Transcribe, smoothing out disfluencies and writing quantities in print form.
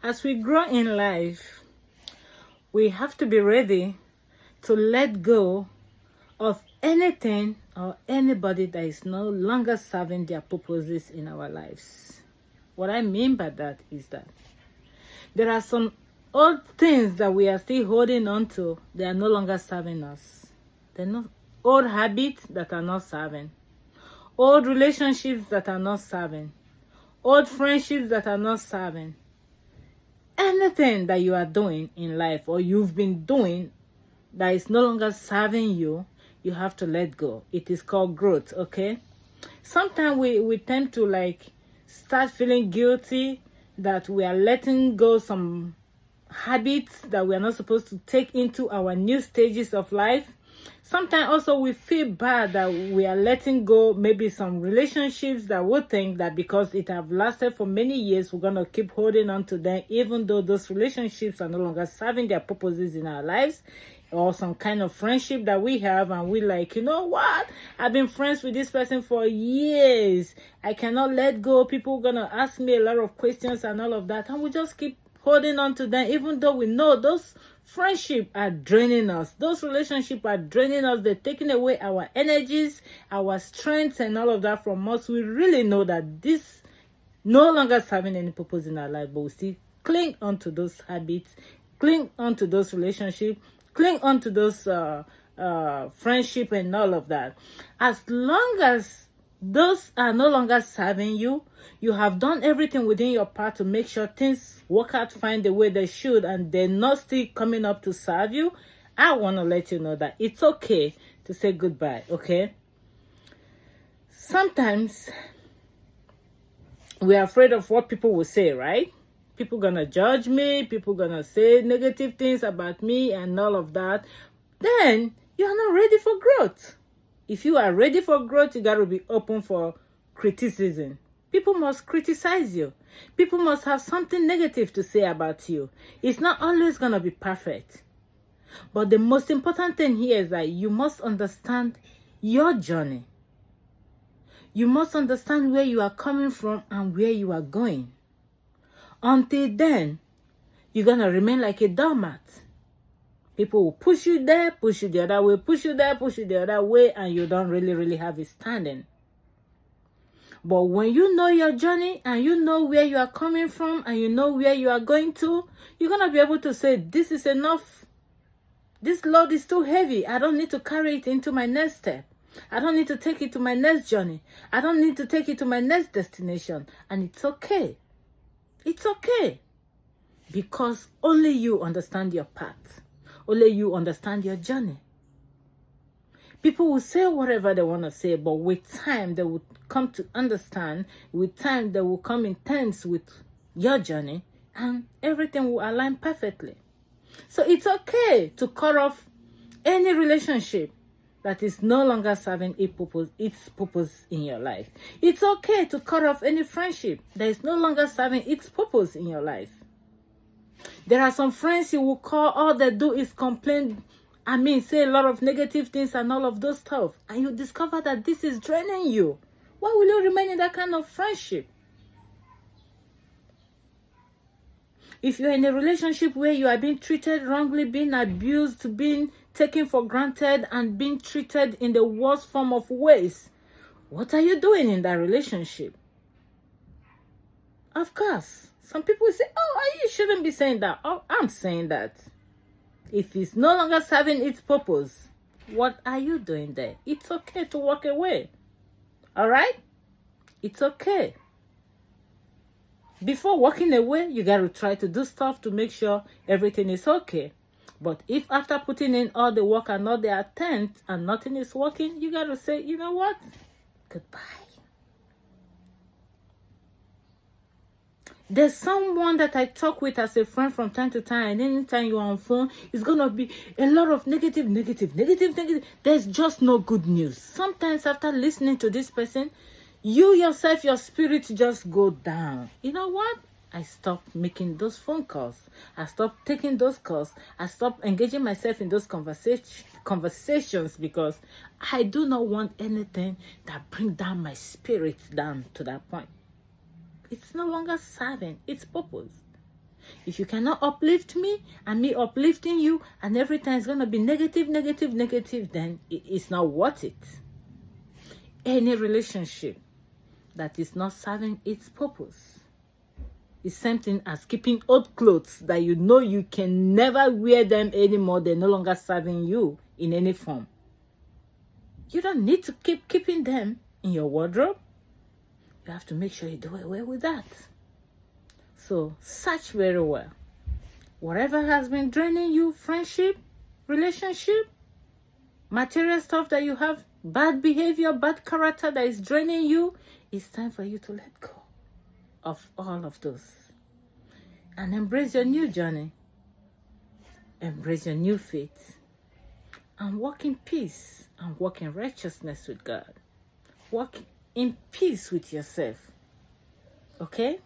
As we grow in life, we have to be ready to let go of anything or anybody that is no longer serving their purposes in our lives. What I mean by that is that there are some old things that we are still holding on to. They are no longer serving us. They're not old habits that are not serving, old relationships that are not serving, old friendships that are not serving. Anything that you are doing in life or you've been doing that is no longer serving you, you have to let go. It is called growth, okay? Sometimes we tend to start feeling guilty that we are letting go some habits that we are not supposed to take into our new stages of life. Sometimes also we feel bad that we are letting go maybe some relationships that we think that because it have lasted for many years, we're going to keep holding on to them, even though those relationships are no longer serving their purposes in our lives, or some kind of friendship that we have and we like, you know what? I've been friends with this person for years. I cannot let go. People are going to ask me a lot of questions and all of that. And we just keep holding on to them, even though we know those friendships are draining us. Those relationships are draining us. They're taking away our energies, our strength, and all of that from us. We really know that this no longer serving any purpose in our life, but we still cling on to those habits, cling on to those relationships, cling on to those friendship and all of that. As long as those are no longer serving you, you have done everything within your power to make sure things work out fine the way they should, and they're not still coming up to serve you, I want to let you know that it's okay to say goodbye, okay? Sometimes we're afraid of what people will say, right? People gonna judge me, people gonna say negative things about me and all of that. Then you're not ready for growth. If you are ready for growth, you gotta be open for criticism. People must criticize you. People must have something negative to say about you. It's not always gonna be perfect. But the most important thing here is that you must understand your journey. You must understand where you are coming from and where you are going. Until then, you're going to remain like a doormat. People will push you there, push you the other way, push you there, push you the other way, and you don't really have a standing. But when you know your journey and you know where you are coming from and you know where you are going to, you're going to be able to say, this is enough. This load is too heavy. I don't need to carry it into my next step. I don't need to take it to my next journey. I don't need to take it to my next destination. And it's okay. It's okay. Because only you understand your path. Only you understand your journey. People will say whatever they want to say, but with time they will come to understand. With time they will come in terms with your journey, and everything will align perfectly. So it's okay to cut off any relationship that is no longer serving its purpose in your life. It's okay to cut off any friendship that is no longer serving its purpose in your life. There are some friends you will call, all they do is complain, say a lot of negative things and all of those stuff. And you discover that this is draining you. Why will you remain in that kind of friendship? If you're in a relationship where you are being treated wrongly, being abused, being taken for granted, and being treated in the worst form of ways, what are you doing in that relationship? Of course, some people say, oh, you shouldn't be saying that. Oh, I'm saying that. If it's no longer serving its purpose, what are you doing there? It's okay to walk away. All right? It's okay. Before walking away, you got to try to do stuff to make sure everything is okay. But if after putting in all the work and all the attempt and nothing is working, you got to say, you know what? Goodbye. There's someone that I talk with as a friend from time to time, and anytime you're on phone, it's going to be a lot of negative. There's just no good news. Sometimes after listening to this person, you yourself, your spirit just go down. You know what? I stopped making those phone calls. I stopped taking those calls. I stopped engaging myself in those conversations because I do not want anything that bring down my spirit down to that point. It's no longer serving its purpose. If you cannot uplift me and me uplifting you, and every time it's going to be negative, negative, negative, then it's not worth it. Any relationship that is not serving its purpose is same thing as keeping old clothes that you know you can never wear them anymore. They're no longer serving you in any form. You don't need to keep keeping them in your wardrobe. You have to make sure you do away with that. So search very well. Whatever has been draining you, friendship, relationship, material stuff that you have, bad behavior, bad character that is draining you, it's time for you to let go of all of those. And embrace your new journey. Embrace your new faith. And walk in peace and walk in righteousness with God. Walk in peace with yourself. Okay?